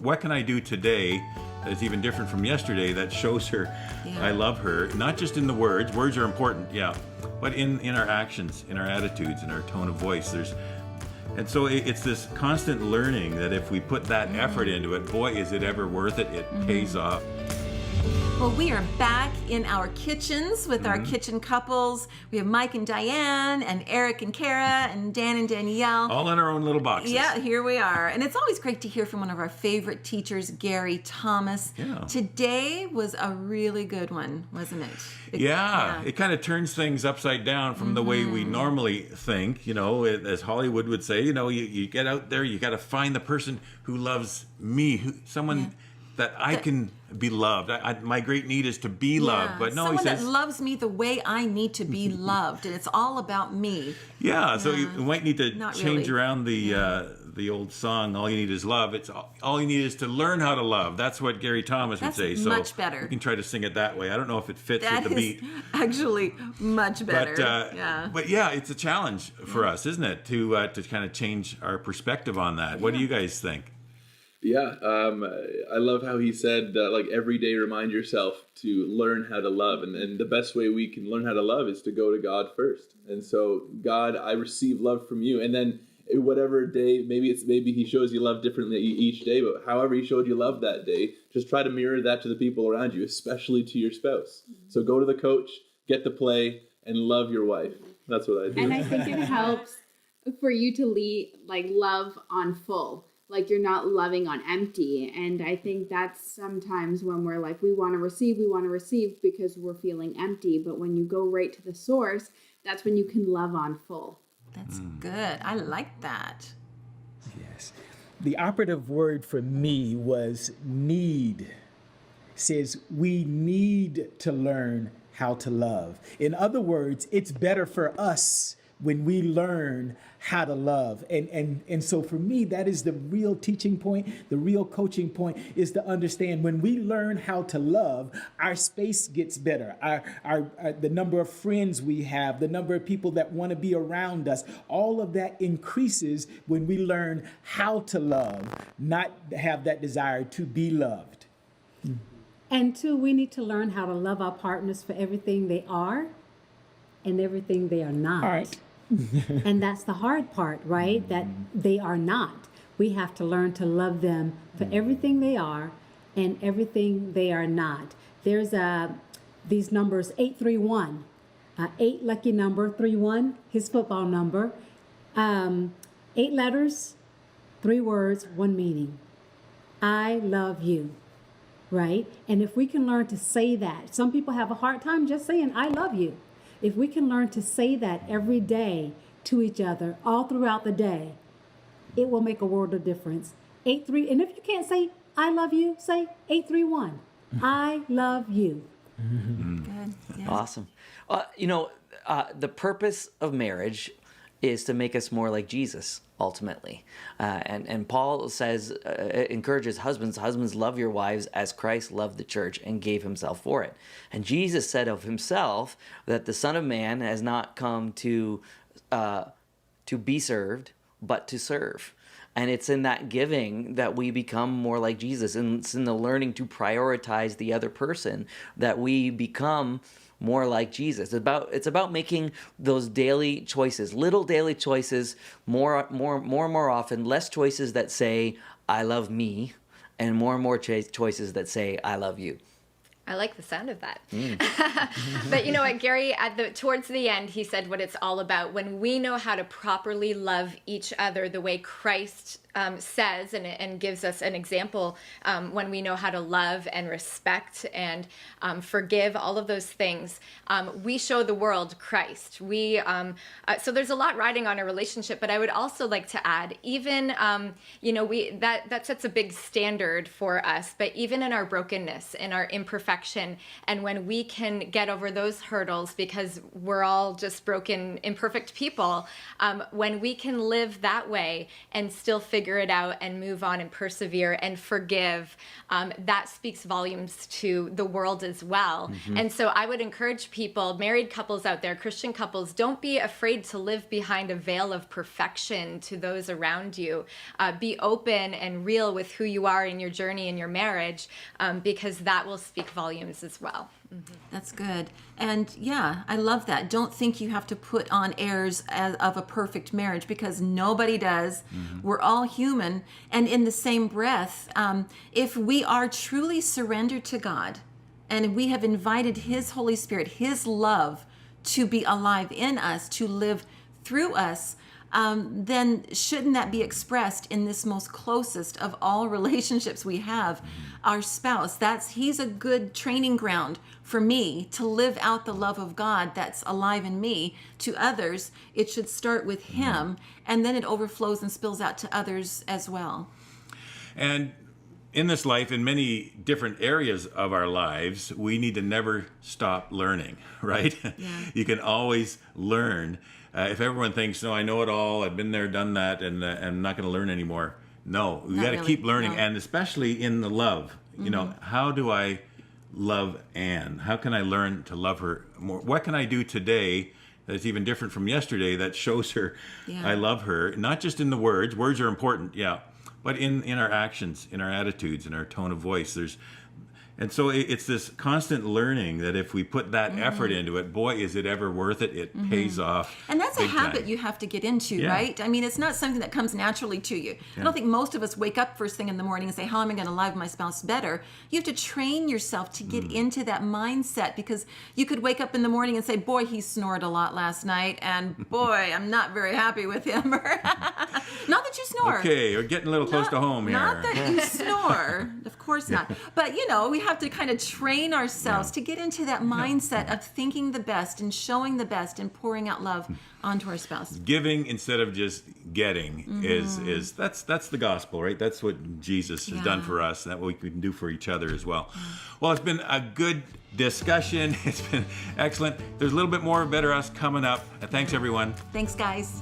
What can I do today that's even different from yesterday that shows her I love her, not just in the words. Words are important, yeah, but in our actions, in our attitudes, in our tone of voice. And so it's this constant learning that if we put that effort into it, boy, is it ever worth it. It pays off. Well, we are back in our kitchens with our kitchen couples. We have Mike and Diane, and Eric and Kara, and Dan and Danielle. All in our own little boxes. Yeah, here we are. And it's always great to hear from one of our favorite teachers, Gary Thomas. Yeah. Today was a really good one, wasn't it? It kind of turns things upside down from the way we normally think. You know, as Hollywood would say, you get out there, you got to find the person who loves me, someone that I can be loved. My great need is to be loved. But no, someone he says, that loves me the way I need to be loved, and it's all about me. So you might need to change really. around the old song, all you need is love. It's all you need is to learn how to love. That's what Gary Thomas would say. So much better. You can try to sing it that way. I don't know if it fits with the beat. Actually much better. But it's a challenge for us, isn't it, to kind of change our perspective on that. What do you guys think? Yeah, I love how he said, every day remind yourself to learn how to love. And the best way we can learn how to love is to go to God first. And so, God, I receive love from you. And then whatever day, maybe he shows you love differently each day, but however he showed you love that day, just try to mirror that to the people around you, especially to your spouse. So go to the coach, get the play, and love your wife. That's what I do. And I think it helps for you to lead, love on full. You're not loving on empty. And I think that's sometimes when we're we want to receive because we're feeling empty. But when you go right to the source, that's when you can love on full. That's good. I like that. Yes. The operative word for me was need. It says we need to learn how to love. In other words, it's better for us when we learn how to love. And so for me, that is the real teaching point, the real coaching point, is to understand when we learn how to love, our space gets better. Our the number of friends we have, the number of people that want to be around us, all of that increases when we learn how to love, not have that desire to be loved. And two, we need to learn how to love our partners for everything they are and everything they are not. All right. And that's the hard part, right? That they are not. We have to learn to love them for everything they are and everything they are not. There's these numbers, 831, 8 lucky number, 31, his football number, 8 letters, 3 words, 1 meaning. I love you, right? And if we can learn to say that, some people have a hard time just saying, I love you. If we can learn to say that every day to each other, all throughout the day, it will make a world of difference. 8-3, and if you can't say, I love you, say 831. I love you. Good. Yeah. Awesome. The purpose of marriage is to make us more like Jesus, ultimately. And Paul says, encourages husbands, love your wives as Christ loved the church and gave himself for it. And Jesus said of himself that the Son of Man has not come to be served, but to serve. And it's in that giving that we become more like Jesus. And it's in the learning to prioritize the other person that we become more like Jesus. It's about making those daily choices, little daily choices, more and more often, less choices that say, I love me, and more choices that say, I love you. I like the sound of that. But you know what, Gary, towards the end, he said what it's all about. When we know how to properly love each other the way Christ says and gives us an example, when we know how to love and respect and forgive, all of those things, we show the world Christ. So there's a lot riding on a relationship, but I would also like to add, even, that sets a big standard for us, but even in our brokenness, in our imperfection, and when we can get over those hurdles, because we're all just broken, imperfect people, when we can live that way and still figure figure it out and move on and persevere and forgive, that speaks volumes to the world as well. And so I would encourage people, married couples out there, Christian couples, don't be afraid to live behind a veil of perfection to those around you. Be open and real with who you are in your journey in your marriage, because that will speak volumes as well. That's good. And yeah, I love that. Don't think you have to put on airs of a perfect marriage, because nobody does. We're all human. And in the same breath, if we are truly surrendered to God and we have invited His Holy Spirit, His love to be alive in us, to live through us, then shouldn't that be expressed in this most closest of all relationships we have, our spouse? He's a good training ground for me to live out the love of God that's alive in me to others. It should start with Him, and then it overflows and spills out to others as well. And in this life, in many different areas of our lives, we need to never stop learning, right? Yeah. You can always learn. If everyone thinks, no, I know it all, I've been there, done that, and I'm not going to learn anymore. No, we Not got to really, keep learning, no. and especially in the love. You know, how do I love Anne? How can I learn to love her more? What can I do today that's even different from yesterday that shows her I love her? Not just in the words. Words are important, yeah, but in our actions, in our attitudes, in our tone of voice. And so it's this constant learning that if we put that effort into it, boy, is it ever worth it. It pays off. And that's a big habit time. you have to get into, Yeah. right? I mean, it's not something that comes naturally to you. I don't think most of us wake up first thing in the morning and say, how am I going to love my spouse better? You have to train yourself to get into that mindset, because you could wake up in the morning and say, boy, he snored a lot last night, and boy, I'm not very happy with him. Not that you snore. Okay, we're getting a little close to home here. Not that you snore, of course not. But we have to kind of train ourselves to get into that mindset of thinking the best and showing the best and pouring out love onto our spouse. Giving instead of just getting is that's the gospel, right? That's what Jesus has done for us, and that we can do for each other as well. Well, it's been a good discussion. It's been excellent. There's a little bit more of Better Us coming up. Thanks, everyone. Thanks, guys.